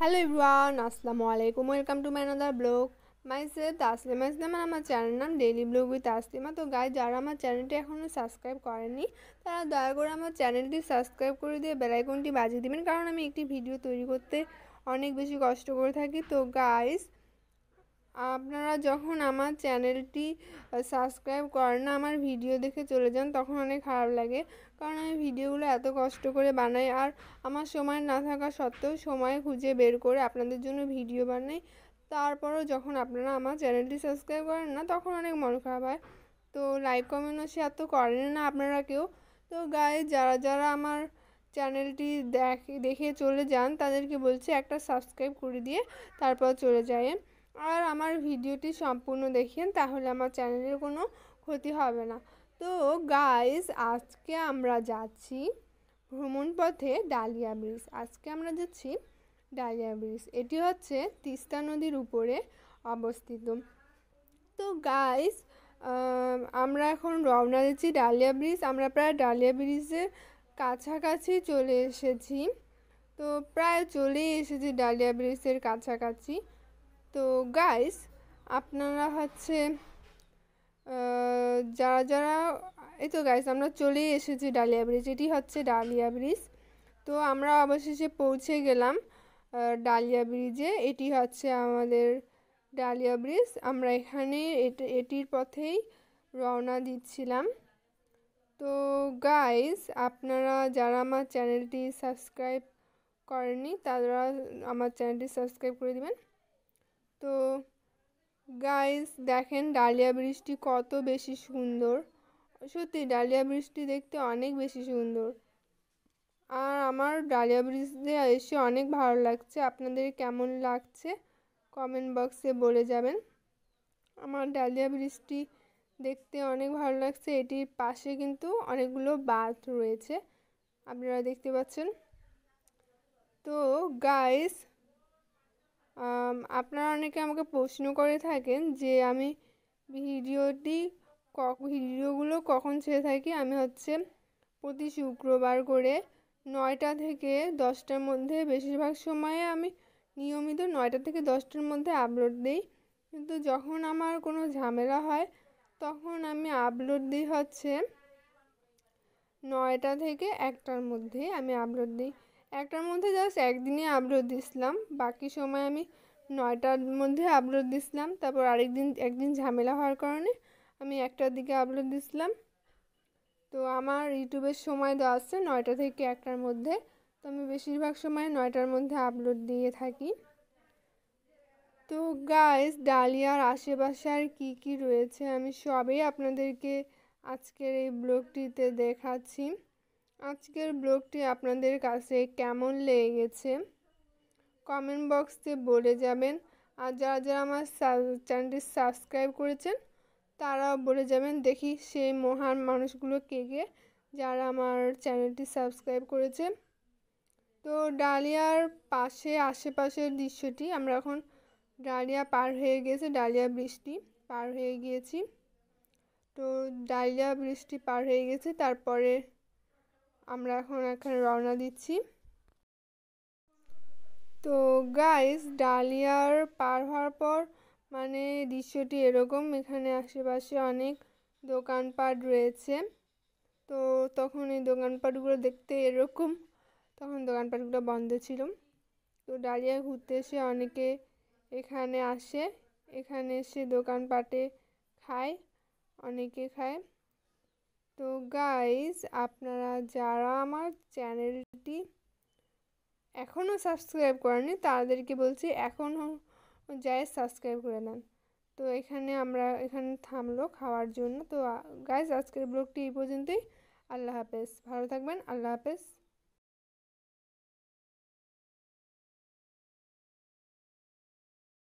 Hello everyone, Assalamu alaikum. Welcome to my another blog. Myself Taslima Islam আর আমার channel নাম daily blog with Taslima. তো guys, যারা আমার চ্যানেলটি এখনও সাবস্ক্রাইব করেনি তারা দয়া করে আমার চ্যানেলটি সাবস্ক্রাইব করে দিয়ে বেল আইকনটি বাজিয়ে দিবেন, কারণ আমি একটি ভিডিও তৈরি করতে অনেক বেশি কষ্ট করে থাকি। তো গাইজ, আপনারা যখন আমার চ্যানেলটি সাবস্ক্রাইব করেন না, আমার ভিডিও দেখে চলে যান, তখন অনেক খারাপ লাগে, কারণ আমি ভিডিওগুলো এত কষ্ট করে বানাই আর আমার সময় না থাকা সত্ত্বেও সময় খুঁজে বের করে আপনাদের জন্য ভিডিও বানাই। তারপরও যখন আপনারা আমার চ্যানেলটি সাবস্ক্রাইব করেন না, তখন অনেক মন খারাপ হয়। তো লাইক কমেন্ট ও শেয়ার তো করেন না আপনারা কেউ। তো গাইজ, যারা যারা আমার চ্যানেলটি দেখে চলে যান তাদেরকে বলছি একটা সাবস্ক্রাইব করে দিয়ে তারপর চলে যায়। আর আমার ভিডিওটি সম্পূর্ণ দেখেন, তাহলে আমার চ্যানেলের কোনো ক্ষতি হবে না। তো গাইজ, আজকে আমরা যাচ্ছি ভ্রমণ পথে ডালিয়া ব্রিজ। আজকে আমরা যাচ্ছি ডালিয়া ব্রিজ। এটি হচ্ছে তিস্তা নদীর উপরে অবস্থিত। তো গাইজ, আমরা এখন রওনা দিচ্ছি ডালিয়া ব্রিজ। আমরা প্রায় ডালিয়া ব্রিজের কাছাকাছি চলে এসেছি। তো প্রায় চলেই এসেছি ডালিয়া ব্রিজের কাছাকাছি। তো গাইস, আপনারা হচ্ছে যারা যারা এই তো গাইস, আমরা চলেই এসেছি ডালিয়া ব্রিজ। এটি হচ্ছে ডালিয়া ব্রিজ। তো আমরা অবশেষে পৌঁছে গেলাম ডালিয়া ব্রিজে। এটি হচ্ছে আমাদের ডালিয়া ব্রিজ। আমরা এখানে এটির পথেই রওনা দিচ্ছিলাম। তো গাইস, আপনারা যারা আমার চ্যানেলটি সাবস্ক্রাইব করেননি তারা আমার চ্যানেলটি সাবস্ক্রাইব করে দিবেন। তো গাইস, দেখেন ডালিয়া ব্রিজটি কত বেশি সুন্দর। সত্যি ডালিয়া ব্রিজটি দেখতে অনেক বেশি সুন্দর। আর আমার ডালিয়া ব্রিজে এসে অনেক ভালো লাগছে। আপনাদের কেমন লাগছে কমেন্ট বক্সে বলে যাবেন। আমার ডালিয়া ব্রিজটি দেখতে অনেক ভালো লাগছে। এটির পাশে কিন্তু অনেকগুলো বাঁধ রয়েছে, আপনারা দেখতে পাচ্ছেন। তো গাইস, আপনারা অনেকে আমাকে প্রশ্ন করে থাকেন যে আমি ভিডিওগুলো কখন ছেড়ে থাকি। আমি হচ্ছে প্রতি শুক্রবার করে 9টা থেকে 10টার মধ্যে, বেশিরভাগ সময়ে আমি নিয়মিত 9টা থেকে 10টার মধ্যে আপলোড দিই। কিন্তু যখন আমার কোনো ঝামেলা হয় তখন আমি আপলোড দিই হচ্ছে 9টা থেকে 1টার মধ্যে আমি আপলোড দিই। 1টার মধ্যে জাস্ট একদিনই আপলোড দিছিলাম, বাকি সময় আমি 9টার মধ্যে আপলোড দিছিলাম। তারপর একদিন ঝামেলা হওয়ার কারণে আমি 1টার দিকে আপলোড দিছিলাম। তো আমার ইউটিউবের সময় দেওয়া আছে 9টা থেকে 1টার মধ্যে। তো আমি বেশিরভাগ সময় 9টার মধ্যে আপলোড দিয়ে থাকি। তো গাইস, ডালিয়ার আশেপাশে আর কী কী রয়েছে আমি সবই আপনাদেরকে আজকের এই ব্লগটিতে দেখাচ্ছি। আজকের ব্লগটি আপনাদের কাছে কেমন লেগেছে কমেন্ট বক্সে বলে যাবেন। আর যারা যারা আমার চ্যানেলটি সাবস্ক্রাইব করেছেন তারাও বলে যাবেন। দেখি সেই মহান মানুষগুলো কে কে যারা আমার চ্যানেলটি সাবস্ক্রাইব করেছে। তো ডালিয়ার আশেপাশের দৃশ্যটি, আমরা এখন ডালিয়া পার হয়ে গেছে, ডালিয়া ব্রিজটি পার হয়ে গিয়েছি। তো ডালিয়া ব্রিজটি পার হয়ে গেছে, তারপরে আমরা এখন এখানে রওনা দিচ্ছি। তো গাইস, ডালিয়ার পার হওয়ার পর মানে দৃশ্যটি এরকম, এখানে আশেপাশে অনেক দোকানপাট রয়েছে। তো তখন এই দোকানপাটগুলো দেখতে এরকম, তখন দোকানপাটগুলো বন্ধ ছিল। তো ডালিয়া ঘুরতে এসে অনেকে এখানে আসে, এখানে এসে দোকানপাটে খায়, অনেকে খায়। তো গাইস, আপনারা যারা আমার চ্যানেলটি এখনও সাবস্ক্রাইব করেনি তাদেরকে বলছি এখনও যাই সাবস্ক্রাইব করে নেন। তো এখানে থামলো খাওয়ার জন্য। তো গাইস, আজকের ব্লগটি এই পর্যন্তই। আল্লাহ হাফেজ, ভালো থাকবেন। আল্লাহ হাফেজ।